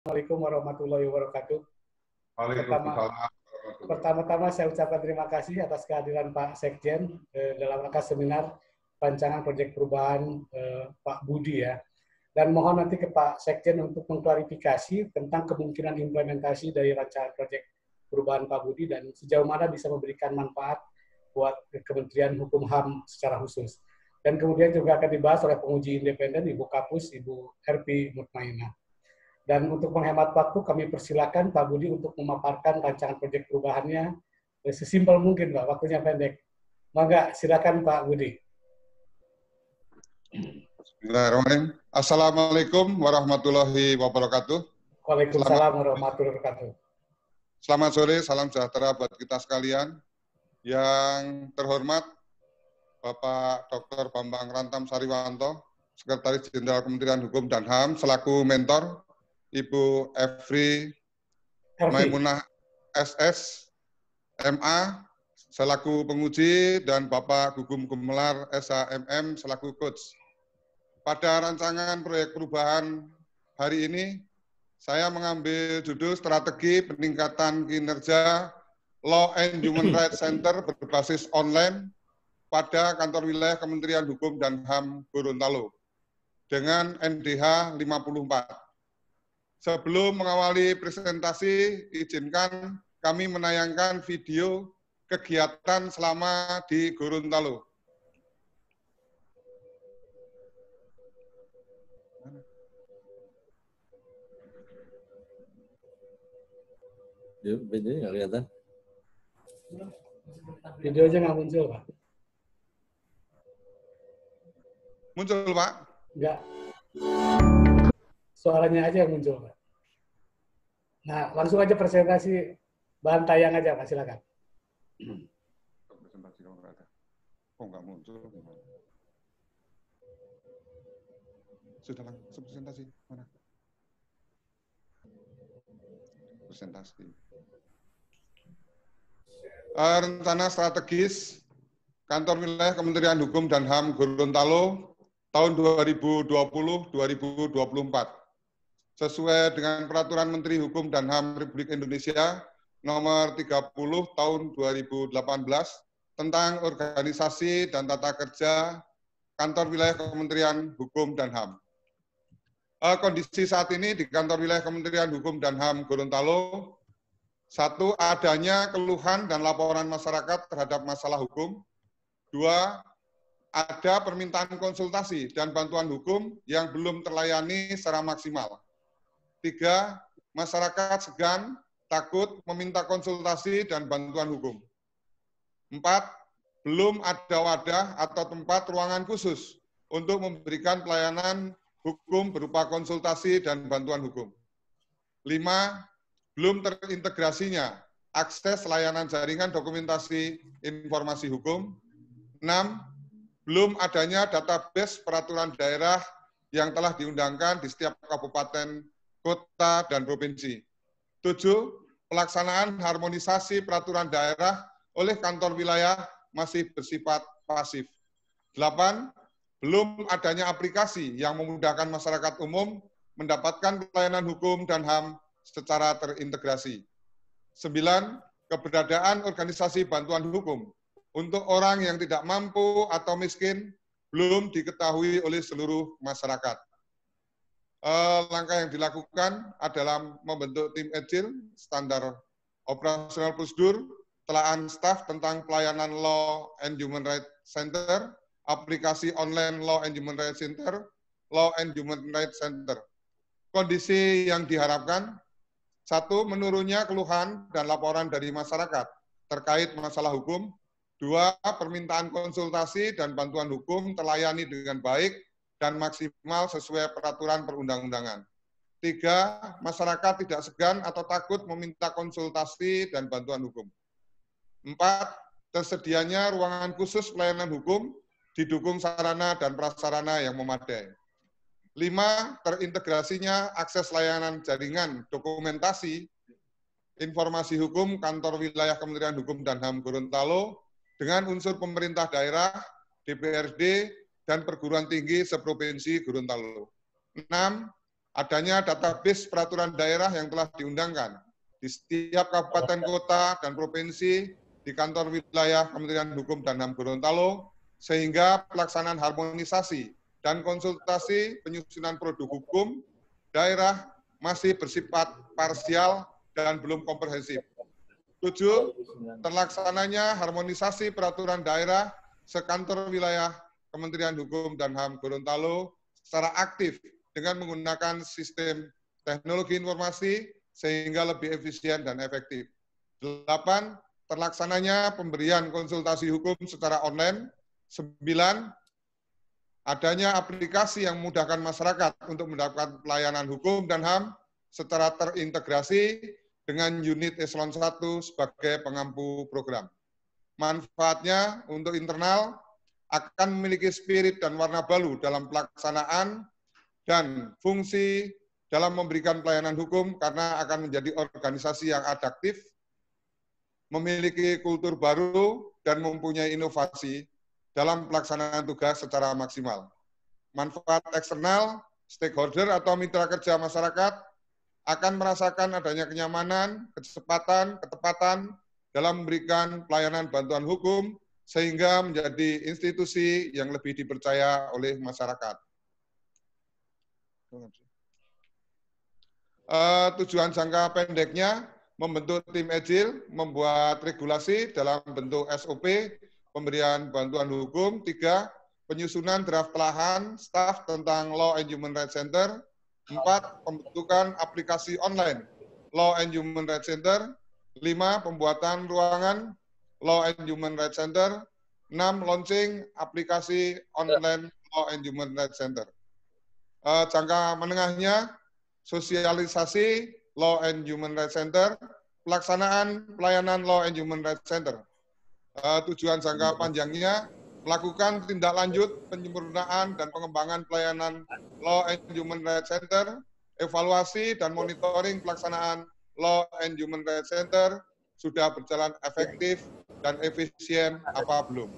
Assalamualaikum warahmatullahi wabarakatuh. Pertama-tama saya ucapkan terima kasih atas kehadiran Pak Sekjen dalam rangka seminar rancangan proyek perubahan Pak Budi ya. Dan mohon nanti ke Pak Sekjen untuk mengklarifikasi tentang kemungkinan implementasi dari rancangan proyek perubahan Pak Budi dan sejauh mana bisa memberikan manfaat buat Kementerian Hukum HAM secara khusus. Dan kemudian juga akan dibahas oleh penguji independen Ibu Kapus, Ibu Herpi Mutmainah. Dan untuk menghemat waktu, kami persilakan Pak Budi untuk memaparkan rancangan proyek perubahannya sesimpel mungkin, Pak. Waktunya pendek. Maka silakan Pak Budi. Bismillahirrahmanirrahim. Assalamualaikum warahmatullahi wabarakatuh. Waalaikumsalam warahmatullahi wabarakatuh. Selamat sore, salam sejahtera buat kita sekalian. Yang terhormat Bapak Dr. Bambang Rantam Sariwanto, Sekretaris Jenderal Kementerian Hukum dan HAM, selaku mentor, Ibu Efri Maimunah SS, MA, selaku penguji, dan Bapak Gugum Gumelar SHMM, selaku coach. Pada rancangan proyek perubahan hari ini, saya mengambil judul Strategi Peningkatan Kinerja Law and Human Rights Center berbasis online pada kantor wilayah Kementerian Hukum dan HAM Gorontalo dengan NDH 54. Sebelum mengawali presentasi, izinkan kami menayangkan video kegiatan selama di Gorontalo. Videonya nggak kelihatan? Videonya nggak muncul, Pak. Muncul, Pak? Enggak. Suaranya aja yang muncul, Pak. Nah, langsung aja presentasi bahan tayang aja, Pak. Silakan. Presentasi kalau nggak ada. Oh, nggak muncul. Sudah langsung presentasi. Mana? Presentasi. Rencana strategis Kantor Wilayah Kementerian Hukum dan HAM Gorontalo tahun 2020-2024. Sesuai dengan Peraturan Menteri Hukum dan HAM Republik Indonesia Nomor 30 Tahun 2018 tentang organisasi dan tata kerja Kantor Wilayah Kementerian Hukum dan HAM. Kondisi saat ini di Kantor Wilayah Kementerian Hukum dan HAM Gorontalo, satu, adanya keluhan dan laporan masyarakat terhadap masalah hukum. Dua, ada permintaan konsultasi dan bantuan hukum yang belum terlayani secara maksimal. Tiga, masyarakat segan, takut meminta konsultasi dan bantuan hukum. Empat, belum ada wadah atau tempat ruangan khusus untuk memberikan pelayanan hukum berupa konsultasi dan bantuan hukum. Lima, belum terintegrasinya akses layanan jaringan dokumentasi informasi hukum. Enam, belum adanya database peraturan daerah yang telah diundangkan di setiap kabupaten, kota, dan provinsi. 7. Pelaksanaan harmonisasi peraturan daerah oleh kantor wilayah masih bersifat pasif. 8. Belum adanya aplikasi yang memudahkan masyarakat umum mendapatkan pelayanan hukum dan HAM secara terintegrasi. 9. Keberadaan organisasi bantuan hukum untuk orang yang tidak mampu atau miskin belum diketahui oleh seluruh masyarakat. Langkah yang dilakukan adalah membentuk tim agile, standar operasional prosedur, telaan staf tentang pelayanan Law and Human Rights Center, aplikasi online Law and Human Rights Center, Law and Human Rights Center. Kondisi yang diharapkan, satu, menurunnya keluhan dan laporan dari masyarakat terkait masalah hukum. Dua, permintaan konsultasi dan bantuan hukum terlayani dengan baik dan maksimal sesuai peraturan perundang-undangan. Tiga, masyarakat tidak segan atau takut meminta konsultasi dan bantuan hukum. Empat, tersedianya ruangan khusus pelayanan hukum didukung sarana dan prasarana yang memadai. Lima, terintegrasinya akses layanan jaringan dokumentasi informasi hukum Kantor Wilayah Kementerian Hukum dan HAM Gorontalo dengan unsur pemerintah daerah, DPRD, dan perguruan tinggi seprovinsi Gorontalo. 6. adanya database peraturan daerah yang telah diundangkan di setiap kabupaten kota dan provinsi di kantor wilayah Kementerian Hukum dan HAM Gorontalo, sehingga pelaksanaan harmonisasi dan konsultasi penyusunan produk hukum daerah masih bersifat parsial dan belum komprehensif. 7. Terlaksananya harmonisasi peraturan daerah sekantor wilayah Kementerian Hukum dan HAM Gorontalo secara aktif dengan menggunakan sistem teknologi informasi sehingga lebih efisien dan efektif. 8. Terlaksananya pemberian konsultasi hukum secara online. 9. Adanya aplikasi yang memudahkan masyarakat untuk mendapatkan pelayanan hukum dan HAM secara terintegrasi dengan unit eselon 1 sebagai pengampu program. Manfaatnya untuk internal akan memiliki spirit dan warna baru dalam pelaksanaan dan fungsi dalam memberikan pelayanan hukum karena akan menjadi organisasi yang adaptif, memiliki kultur baru, dan mempunyai inovasi dalam pelaksanaan tugas secara maksimal. Manfaat eksternal, stakeholder atau mitra kerja masyarakat akan merasakan adanya kenyamanan, kecepatan, ketepatan dalam memberikan pelayanan bantuan hukum sehingga menjadi institusi yang lebih dipercaya oleh masyarakat. Tujuan jangka pendeknya membentuk tim agile, membuat regulasi dalam bentuk SOP, pemberian bantuan hukum. 3. Penyusunan draft pelahan staf tentang Law and Human Rights Center. 4. Pembentukan aplikasi online Law and Human Rights Center. 5. Pembuatan ruangan Law and Human Rights Center. 6. Launching aplikasi online Law and Human Rights Center. Jangka menengahnya, sosialisasi Law and Human Rights Center, pelaksanaan pelayanan Law and Human Rights Center. Tujuan jangka panjangnya, melakukan tindak lanjut penyempurnaan dan pengembangan pelayanan Law and Human Rights Center, evaluasi dan monitoring pelaksanaan Law and Human Rights Center sudah berjalan efektif dan efisien apa belum.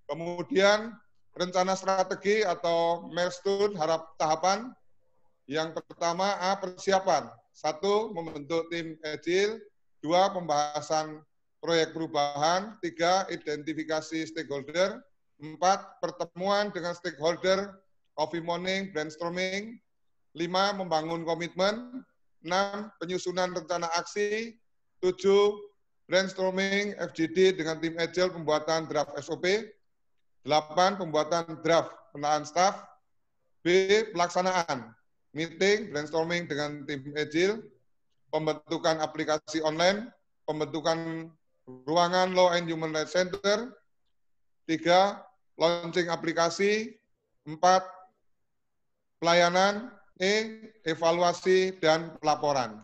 Kemudian rencana strategi atau milestone tahapan. Yang pertama, persiapan. 1. Membentuk tim agile. 2. Pembahasan proyek perubahan. 3. Identifikasi stakeholder. 4. Pertemuan dengan stakeholder, coffee morning, brainstorming. 5. Membangun komitmen. 6. Penyusunan rencana aksi. 7. Brainstorming FGD dengan tim agile, pembuatan draft SOP. 8. Pembuatan draft penahan staff. B. Pelaksanaan meeting, brainstorming dengan tim agile, pembentukan aplikasi online, pembentukan ruangan Law and Human Rights Center. 3. Launching aplikasi. 4. Pelayanan. Evaluasi dan pelaporan.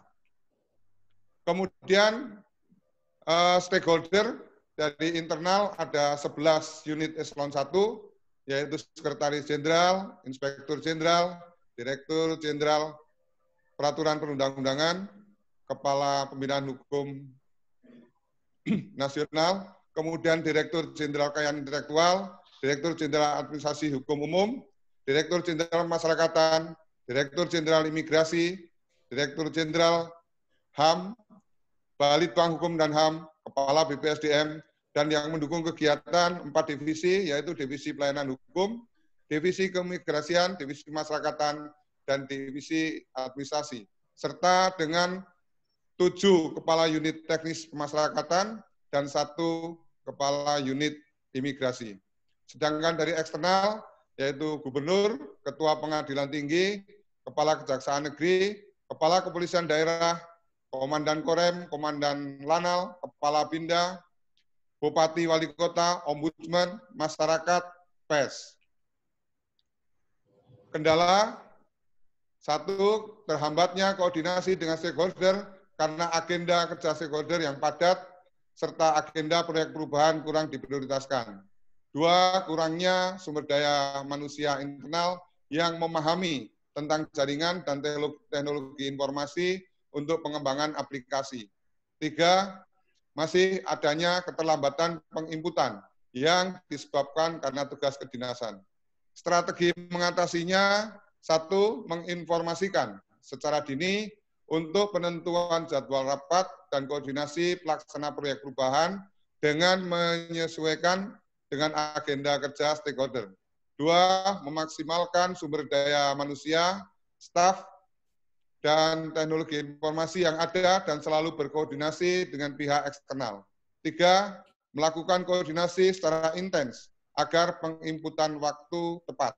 Kemudian stakeholder dari internal ada 11 unit eselon 1, yaitu Sekretaris Jenderal, Inspektur Jenderal, Direktur Jenderal Peraturan Perundang-undangan, Kepala Pembinaan Hukum Nasional, kemudian Direktur Jenderal Kekayaan Intelektual, Direktur Jenderal Administrasi Hukum Umum, Direktur Jenderal Masyarakatan, Direktur Jenderal Imigrasi, Direktur Jenderal HAM, Balitbang Hukum dan HAM, Kepala BPSDM, dan yang mendukung kegiatan 4 divisi, yaitu Divisi Pelayanan Hukum, Divisi Keimigrasian, Divisi Masyarakatan, dan Divisi Administrasi, serta dengan 7 Kepala Unit Teknis Pemasyarakatan dan 1 Kepala Unit Imigrasi. Sedangkan dari eksternal, yaitu Gubernur, Ketua Pengadilan Tinggi, Kepala Kejaksaan Negeri, Kepala Kepolisian Daerah, Komandan Korem, Komandan Lanal, Kepala Binda, Bupati, Wali Kota, Ombudsman, Masyarakat, PES. Kendala, 1. Terhambatnya koordinasi dengan stakeholder karena agenda kerja stakeholder yang padat, serta agenda proyek perubahan kurang diprioritaskan. 2. Kurangnya sumber daya manusia internal yang memahami tentang jaringan dan teknologi informasi untuk pengembangan aplikasi. 3. Masih adanya keterlambatan penginputan yang disebabkan karena tugas kedinasan. Strategi mengatasinya, Satu, menginformasikan secara dini untuk penentuan jadwal rapat dan koordinasi pelaksana proyek perubahan dengan menyesuaikan dengan agenda kerja stakeholder. Dua, memaksimalkan sumber daya manusia, staf, dan teknologi informasi yang ada dan selalu berkoordinasi dengan pihak eksternal. Tiga, melakukan koordinasi secara intens agar penginputan waktu tepat.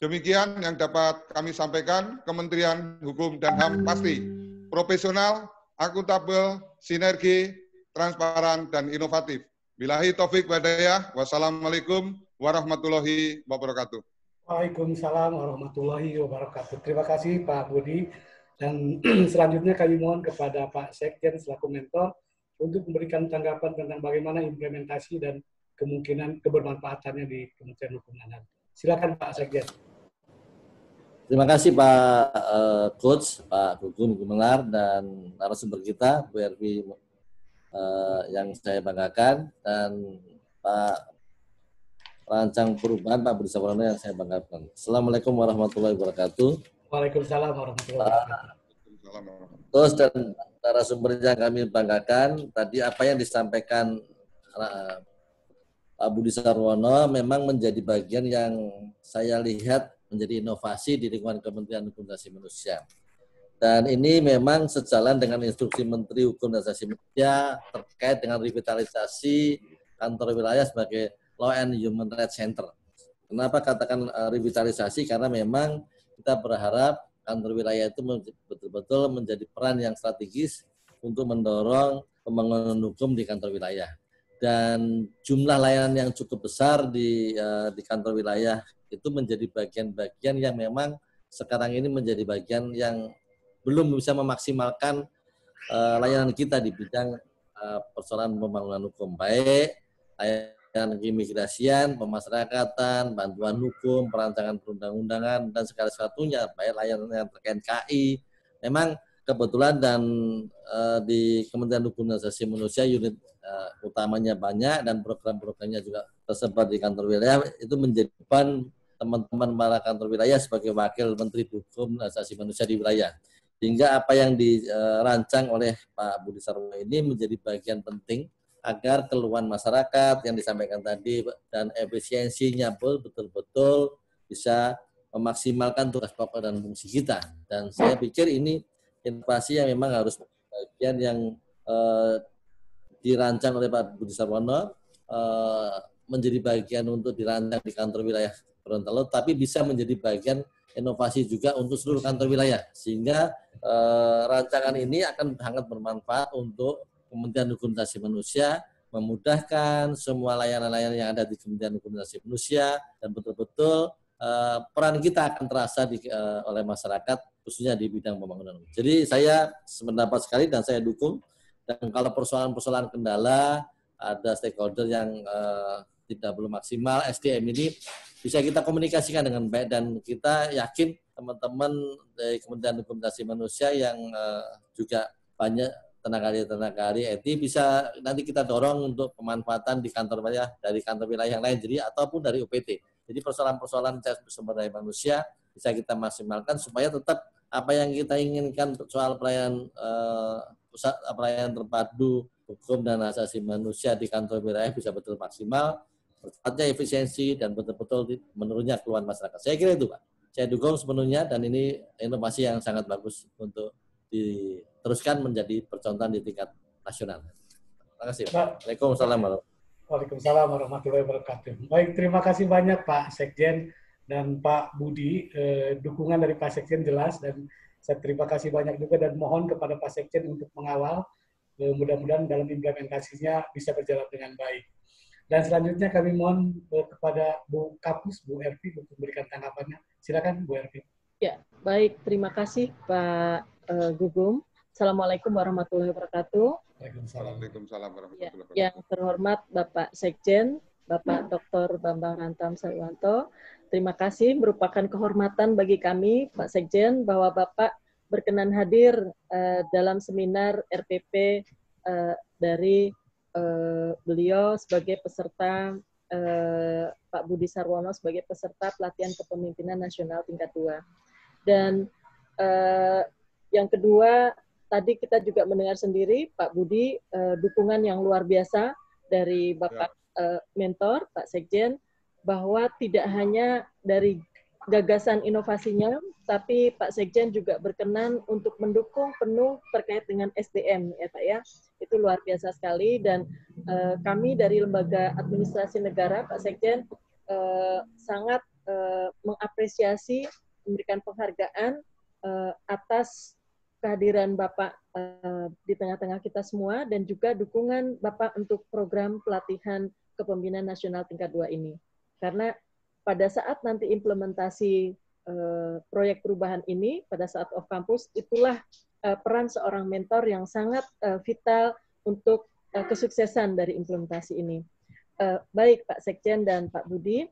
Demikian yang dapat kami sampaikan. Kementerian Hukum dan HAM pasti profesional, akuntabel, sinergi, transparan, dan inovatif. Billahi taufik walhidayah. Wassalamualaikum warahmatullahi wabarakatuh. Waalaikumsalam warahmatullahi wabarakatuh. Terima kasih Pak Budi. Dan selanjutnya kami mohon kepada Pak Sekjen selaku mentor untuk memberikan tanggapan tentang bagaimana implementasi dan kemungkinan kebermanfaatannya di Kementerian Hukum dan HAM. Silakan Pak Sekjen. Terima kasih Pak Coach, Pak Gugum Gumelar, dan narasumber kita, Bu Ervi yang saya banggakan, dan Pak Perancang Perubahan, Pak Budi Sawarno yang saya banggakan. Assalamualaikum warahmatullahi wabarakatuh. Waalaikumsalam warahmatullahi wabarakatuh. Terus dan narasumber yang kami banggakan, tadi apa yang disampaikan Pak Budi Sarwono memang menjadi bagian yang saya lihat menjadi inovasi di lingkungan Kementerian Hukum dan Asasi Manusia. Dan ini memang sejalan dengan instruksi Menteri Hukum dan Asasi Manusia terkait dengan revitalisasi kantor wilayah sebagai Law and Human Rights Center. Kenapa katakan revitalisasi? Karena memang kita berharap kantor wilayah itu betul-betul menjadi peran yang strategis untuk mendorong pembangunan hukum di kantor wilayah. Dan jumlah layanan yang cukup besar di kantor wilayah itu menjadi bagian-bagian yang memang sekarang ini menjadi bagian yang belum bisa memaksimalkan layanan kita di bidang persoalan pembangunan hukum, baik layanan keimigrasian, pemasyarakatan, bantuan hukum, perancangan perundang-undangan, dan segala sesuatunya, baik layanan yang terkait KI. Memang kebetulan dan di Kementerian Hukum dan Asasi Manusia unit utamanya banyak dan program-programnya juga tersebar di kantor wilayah, itu menjadi beban teman-teman para kantor wilayah sebagai wakil Menteri Hukum dan Asasi Manusia di wilayah. Sehingga apa yang dirancang oleh Pak Budi Sarwono ini menjadi bagian penting agar keluhan masyarakat yang disampaikan tadi dan efisiensinya betul-betul bisa memaksimalkan tugas pokok dan fungsi kita. Dan saya pikir ini inovasi yang memang harus bagian yang dirancang oleh Pak Budi Sarwono, menjadi bagian untuk dirancang di kantor wilayah Gorontalo, tapi bisa menjadi bagian inovasi juga untuk seluruh kantor wilayah, sehingga rancangan ini akan sangat bermanfaat untuk Kementerian Hukum dan Asasi Manusia, memudahkan semua layanan-layanan yang ada di Kementerian Hukum dan Asasi Manusia, dan betul-betul peran kita akan terasa oleh masyarakat, khususnya di bidang pembangunan. Jadi saya sependapat sekali dan saya dukung. Dan kalau persoalan-persoalan kendala, ada stakeholder yang tidak belum maksimal, SDM ini bisa kita komunikasikan dengan baik, dan kita yakin teman-teman dari Kementerian Hukum dan Asasi Manusia yang juga banyak tenaga ahli IT bisa nanti kita dorong untuk pemanfaatan di kantor wilayah, dari kantor wilayah yang lain, jadi ataupun dari UPT. Jadi persoalan-persoalan sumber daya manusia bisa kita maksimalkan supaya tetap apa yang kita inginkan soal pelayanan pelayanan terpadu hukum dan asasi manusia di kantor wilayah bisa betul maksimal, bertambahnya efisiensi, dan betul-betul menurunnya keluhan masyarakat. Saya kira itu Pak. Saya dukung sepenuhnya, dan ini inovasi yang sangat bagus untuk diteruskan menjadi percontohan di tingkat nasional. Terima kasih Pak. Waalaikumsalam warahmatullahi wabarakatuh. Baik, terima kasih banyak Pak Sekjen dan Pak Budi. Dukungan dari Pak Sekjen jelas, dan saya terima kasih banyak juga, dan mohon kepada Pak Sekjen untuk mengawal. Mudah-mudahan dalam implementasinya bisa berjalan dengan baik. Dan selanjutnya kami mohon kepada Bu Kapus, Bu Ervi, untuk memberikan tanggapannya. Silakan Bu Ervi. Ya, baik. Terima kasih Pak Gugum. Assalamualaikum warahmatullahi wabarakatuh. Waalaikumsalam warahmatullahi wabarakatuh. Yang terhormat Bapak Sekjen, Bapak Dr. Bambang Rantam Sawanto. Terima kasih, merupakan kehormatan bagi kami, Pak Sekjen, bahwa Bapak berkenan hadir dalam seminar RPP dari beliau sebagai peserta Pak Budi Sarwono sebagai peserta pelatihan kepemimpinan nasional tingkat 2. Dan yang kedua, tadi kita juga mendengar sendiri Pak Budi, dukungan yang luar biasa dari Bapak mentor, Pak Sekjen, bahwa tidak hanya dari gagasan inovasinya, tapi Pak Sekjen juga berkenan untuk mendukung penuh terkait dengan SDM, ya Pak ya. Itu luar biasa sekali, dan kami dari Lembaga Administrasi Negara, Pak Sekjen, sangat mengapresiasi, memberikan penghargaan atas kehadiran Bapak di tengah-tengah kita semua, dan juga dukungan Bapak untuk program pelatihan kepemimpinan nasional tingkat 2 ini. Karena pada saat nanti implementasi proyek perubahan ini, pada saat off campus, itulah peran seorang mentor yang sangat vital untuk kesuksesan dari implementasi ini. Baik Pak Sekjen dan Pak Budi,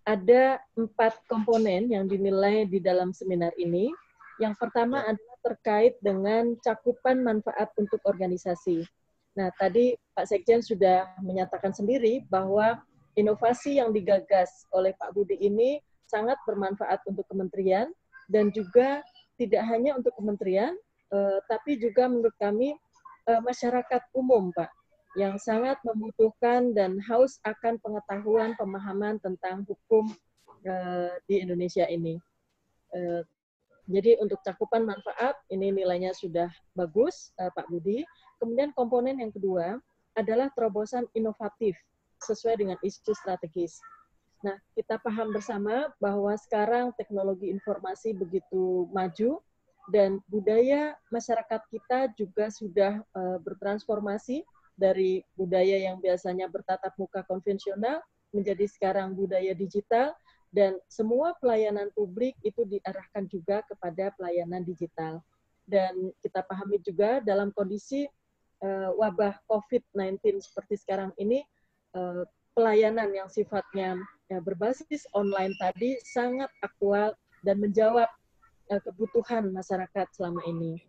ada 4 komponen yang dinilai di dalam seminar ini. Yang pertama adalah terkait dengan cakupan manfaat untuk organisasi. Nah, tadi Pak Sekjen sudah menyatakan sendiri bahwa inovasi yang digagas oleh Pak Budi ini sangat bermanfaat untuk kementerian, dan juga tidak hanya untuk kementerian, tapi juga menurut kami masyarakat umum, Pak, yang sangat membutuhkan dan haus akan pengetahuan, pemahaman tentang hukum di Indonesia ini. Jadi untuk cakupan manfaat, ini nilainya sudah bagus, Pak Budi. Kemudian komponen yang kedua adalah terobosan inovatif sesuai dengan isu strategis. Nah, kita paham bersama bahwa sekarang teknologi informasi begitu maju, dan budaya masyarakat kita juga sudah bertransformasi dari budaya yang biasanya bertatap muka konvensional menjadi sekarang budaya digital, dan semua pelayanan publik itu diarahkan juga kepada pelayanan digital. Dan kita pahami juga dalam kondisi wabah COVID-19 seperti sekarang ini, pelayanan yang sifatnya berbasis online tadi sangat aktual dan menjawab kebutuhan masyarakat selama ini.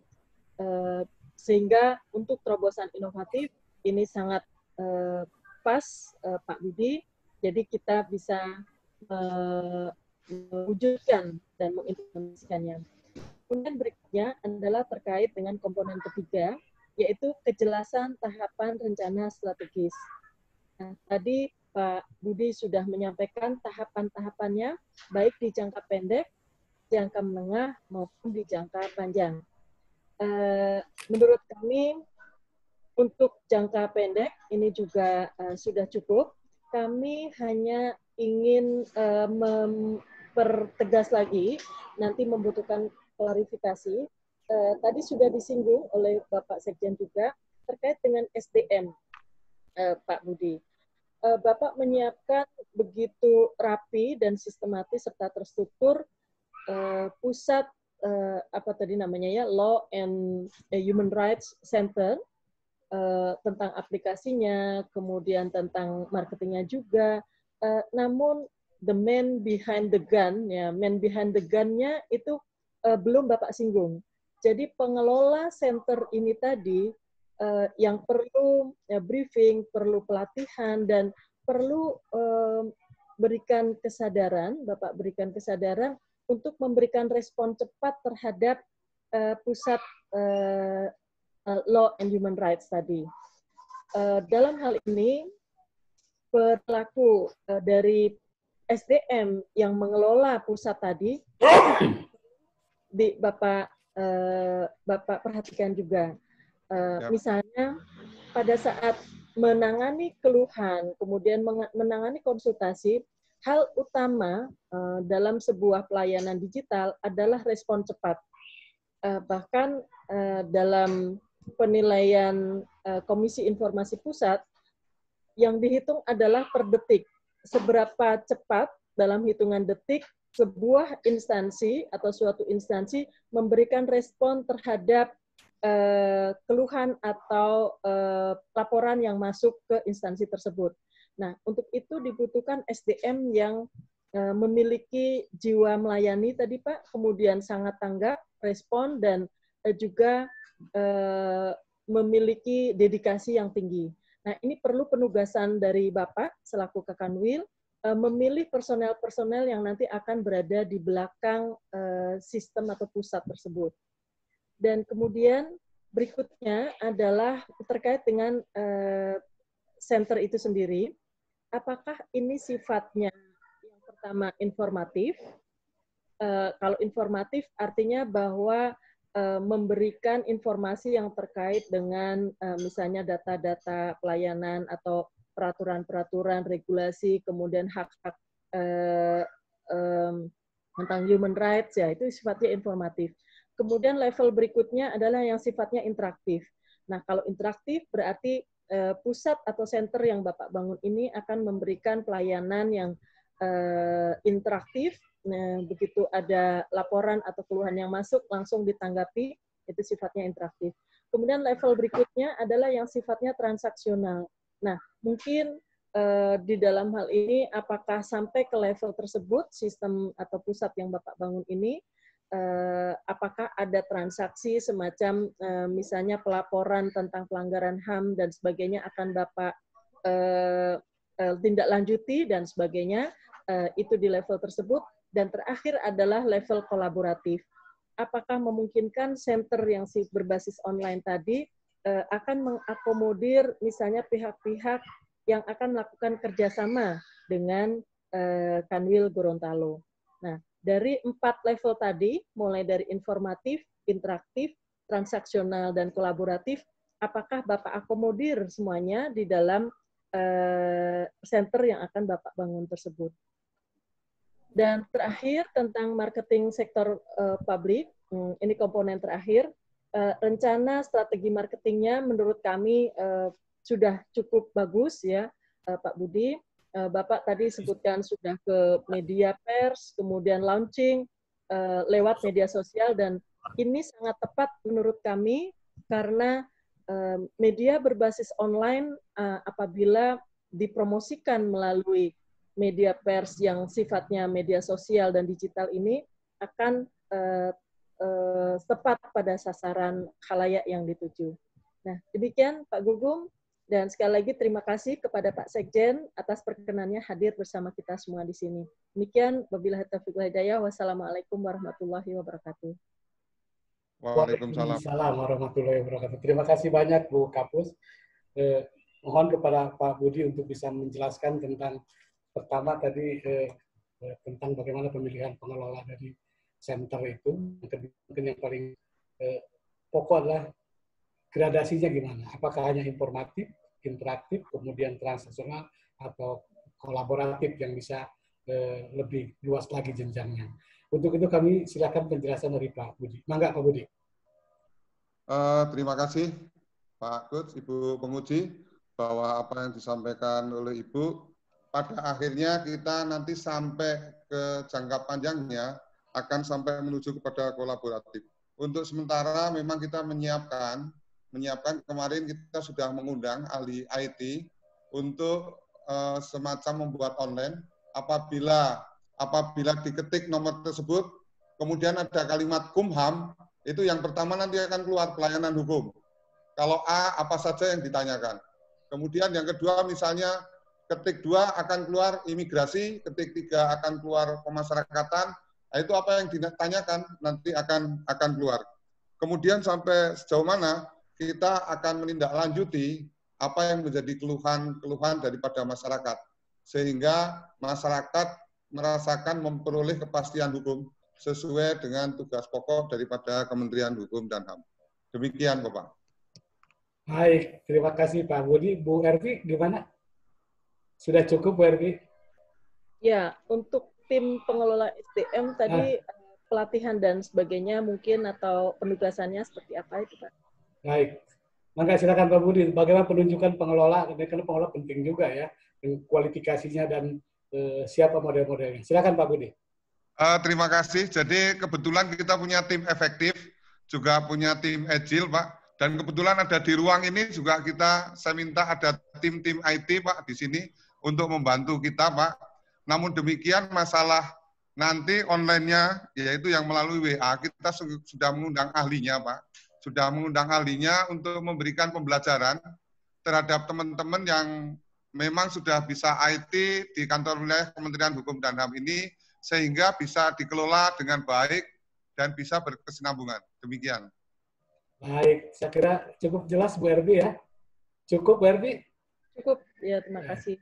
Sehingga untuk terobosan inovatif ini sangat pas, Pak Budi, jadi kita bisa mewujudkan dan mengimplementasikannya. Kemudian berikutnya adalah terkait dengan komponen ketiga, yaitu kejelasan tahapan rencana strategis. Nah, tadi Pak Budi sudah menyampaikan tahapan-tahapannya, baik di jangka pendek, jangka menengah, maupun di jangka panjang. Menurut kami, untuk jangka pendek, ini juga sudah cukup. Kami hanya ingin mempertegas lagi, nanti membutuhkan klarifikasi. Tadi sudah disinggung oleh Bapak Sekjen juga, terkait dengan SDM, Pak Budi. Bapak menyiapkan begitu rapi dan sistematis serta terstruktur pusat apa tadi namanya ya, Law and Human Rights Center, tentang aplikasinya, kemudian tentang marketingnya juga. Namun the man behind the gun, ya, man behind the gun-nya itu belum Bapak singgung. Jadi pengelola center ini tadi yang perlu briefing, perlu pelatihan, dan perlu berikan kesadaran, Bapak berikan kesadaran untuk memberikan respon cepat terhadap pusat Law and Human Rights tadi. Dalam hal ini, perilaku dari SDM yang mengelola pusat tadi, Bapak perhatikan juga. Misalnya pada saat menangani keluhan, kemudian menangani konsultasi, hal utama dalam sebuah pelayanan digital adalah respon cepat. Bahkan dalam penilaian Komisi Informasi Pusat, yang dihitung adalah per detik. Seberapa cepat dalam hitungan detik sebuah instansi atau suatu instansi memberikan respon terhadap keluhan atau laporan yang masuk ke instansi tersebut. Nah, untuk itu dibutuhkan SDM yang memiliki jiwa melayani tadi Pak, kemudian sangat tanggap, respon, dan juga memiliki dedikasi yang tinggi. Nah, ini perlu penugasan dari Bapak selaku Kakanwil, memilih personel-personel yang nanti akan berada di belakang sistem atau pusat tersebut. Dan kemudian berikutnya adalah terkait dengan center itu sendiri. Apakah ini sifatnya yang pertama informatif? Kalau informatif artinya bahwa memberikan informasi yang terkait dengan misalnya data-data pelayanan atau peraturan-peraturan, regulasi, kemudian hak-hak tentang human rights, ya itu sifatnya informatif. Kemudian level berikutnya adalah yang sifatnya interaktif. Nah, kalau interaktif berarti pusat atau center yang Bapak bangun ini akan memberikan pelayanan yang interaktif. Nah, begitu ada laporan atau keluhan yang masuk, langsung ditanggapi, itu sifatnya interaktif. Kemudian level berikutnya adalah yang sifatnya transaksional. Nah, mungkin di dalam hal ini, apakah sampai ke level tersebut, sistem atau pusat yang Bapak bangun ini, apakah ada transaksi semacam misalnya pelaporan tentang pelanggaran HAM dan sebagainya akan Bapak tindak lanjuti dan sebagainya, itu di level tersebut. Dan terakhir adalah level kolaboratif. Apakah memungkinkan center yang berbasis online tadi akan mengakomodir misalnya pihak-pihak yang akan melakukan kerjasama dengan Kanwil Gorontalo. Nah, dari 4 level tadi, mulai dari informatif, interaktif, transaksional, dan kolaboratif, apakah Bapak akomodir semuanya di dalam center yang akan Bapak bangun tersebut? Dan terakhir tentang marketing sektor publik, ini komponen terakhir, rencana strategi marketingnya menurut kami sudah cukup bagus ya, Pak Budi. Bapak tadi sebutkan sudah ke media pers, kemudian launching lewat media sosial, dan ini sangat tepat menurut kami karena media berbasis online apabila dipromosikan melalui media pers yang sifatnya media sosial dan digital ini akan tepat pada sasaran khalayak yang dituju. Nah, demikian Pak Gugum, dan sekali lagi terima kasih kepada Pak Sekjen atas perkenannya hadir bersama kita semua di sini. Demikian, wabillahi taufiq wal hidayah. Wassalamualaikum warahmatullahi wabarakatuh. Waalaikumsalam warahmatullahi wabarakatuh. Terima kasih banyak Bu Kapus. Mohon kepada Pak Budi untuk bisa menjelaskan tentang pertama tadi tentang bagaimana pemilihan pengelola dari center itu. Mungkin yang paling pokok adalah gradasinya gimana. Apakah hanya informatif, interaktif, kemudian transaksional, atau kolaboratif yang bisa lebih luas lagi jenjangnya. Untuk itu kami silakan penjelasan dari Pak Budi. Mangga Pak Budi. Terima kasih Pak Coach, Ibu Penguji, bahwa apa yang disampaikan oleh Ibu pada akhirnya kita nanti sampai ke jangka panjangnya akan sampai menuju kepada kolaboratif. Untuk sementara memang kita menyiapkan kemarin kita sudah mengundang ahli IT untuk semacam membuat online. Apabila diketik nomor tersebut, kemudian ada kalimat Kumham, itu yang pertama nanti akan keluar pelayanan hukum. Kalau A, apa saja yang ditanyakan. Kemudian yang kedua misalnya ketik 2 akan keluar imigrasi, ketik 3 akan keluar pemasyarakatan. Nah, itu apa yang ditanyakan nanti akan keluar. Kemudian sampai sejauh mana kita akan menindaklanjuti apa yang menjadi keluhan daripada masyarakat, sehingga masyarakat merasakan memperoleh kepastian hukum sesuai dengan tugas pokok daripada Kementerian Hukum dan HAM. Demikian, Bapak. Baik, terima kasih Pak Budi. Bu Ervi, gimana? Sudah cukup, Bu Ervi? Ya, untuk tim pengelola SDM tadi pelatihan dan sebagainya mungkin atau penugasannya seperti apa itu, Pak? Baik. Maka silakan Pak Budi, bagaimana penunjukan pengelola, karena pengelola penting juga ya, kualifikasinya dan siapa model-modelnya. Silakan Pak Budi. Terima kasih. Jadi kebetulan kita punya tim efektif, juga punya tim agile, Pak. Dan kebetulan ada di ruang ini juga saya minta ada tim-tim IT, Pak, di sini untuk membantu kita, Pak. Namun demikian masalah nanti online-nya, yaitu yang melalui WA, kita sudah mengundang ahlinya, Pak. Sudah mengundang ahlinya untuk memberikan pembelajaran terhadap teman-teman yang memang sudah bisa IT di kantor wilayah Kementerian Hukum dan HAM ini, sehingga bisa dikelola dengan baik dan bisa berkesinambungan. Demikian. Baik, saya kira cukup jelas Bu Erbi ya. Cukup Bu Erbi? Cukup, ya terima kasih.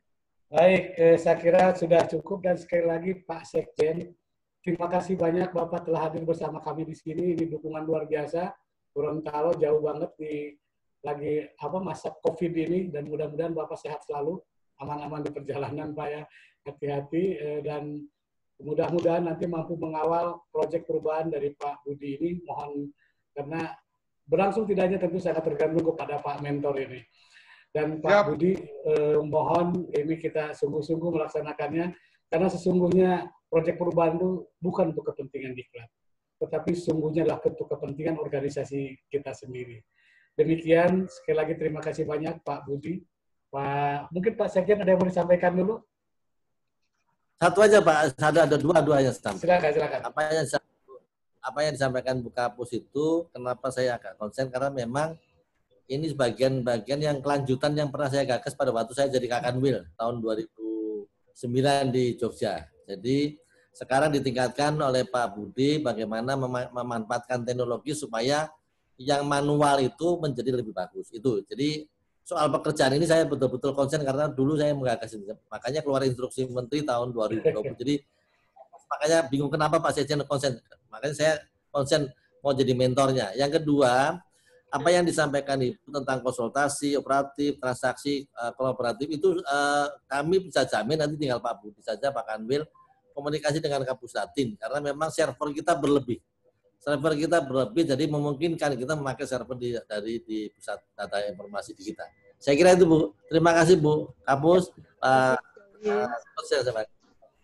Baik, saya kira sudah cukup dan sekali lagi Pak Sekjen, terima kasih banyak Bapak telah hadir bersama kami di sini. Ini dukungan luar biasa. Gorontalo jauh banget di lagi masa COVID ini dan mudah-mudahan Bapak sehat selalu, aman-aman di perjalanan Pak ya. Hati-hati dan mudah-mudahan nanti mampu mengawal proyek perubahan dari Pak Budi ini. Mohon karena berlangsung tidaknya tentu sangat tergantung kepada Pak Mentor ini. Dan Pak Budi, mohon ini kita sungguh-sungguh melaksanakannya, karena sesungguhnya proyek perubahan itu bukan untuk kepentingan diklat, tetapi sesungguhnya adalah untuk kepentingan organisasi kita sendiri. Demikian, sekali lagi terima kasih banyak Pak Budi. Mungkin Pak Sekjen ada yang mau disampaikan dulu? Satu aja Pak, ada dua yang silakan. Apa yang disampaikan Bu Kapus itu, kenapa saya agak konsen, karena memang ini bagian-bagian yang kelanjutan yang pernah saya gagas pada waktu saya jadi Kakanwil tahun 2009 di Jogja. Jadi sekarang ditingkatkan oleh Pak Budi bagaimana memanfaatkan teknologi supaya yang manual itu menjadi lebih bagus. Itu. Jadi soal pekerjaan ini saya betul-betul konsen karena dulu saya menggagas ini. Makanya keluar instruksi Menteri tahun 2020. Jadi makanya bingung kenapa Pak Sekjen konsen. Makanya saya konsen mau jadi mentornya. Yang kedua, apa yang disampaikan itu tentang konsultasi, operatif, transaksi, kolaboratif itu kami bisa jamin nanti tinggal Pak Budi saja, Pak Kanwil, komunikasi dengan Kapustatin karena memang server kita berlebih. Jadi memungkinkan kita memakai server dari pusat data informasi di kita. Saya kira itu Bu. Terima kasih Bu Kapus.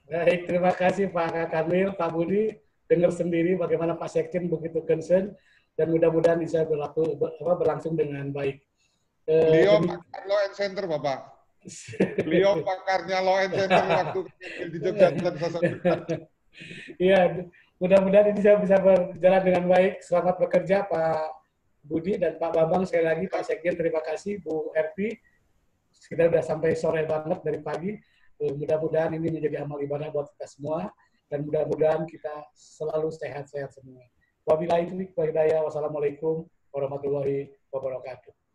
Baik, terima kasih Pak Kanwil, Pak Budi. Dengar sendiri bagaimana Pak Sekjen begitu concern. Dan mudah-mudahan bisa berlangsung dengan baik. Beliau pakar Law and Center, Bapak. Beliau pakarnya Law and Center waktu di Jogja. Iya, mudah-mudahan ini bisa berjalan dengan baik. Selamat bekerja Pak Budi dan Pak Bambang. Sekali lagi Pak Sekjen, terima kasih. Bu Ervi, kita sudah sampai sore banget dari pagi. Mudah-mudahan ini menjadi amal ibadah buat kita semua. Dan mudah-mudahan kita selalu sehat-sehat semua. Wabillahi taufiq wal hidayah. Wassalamualaikum warahmatullahi wabarakatuh.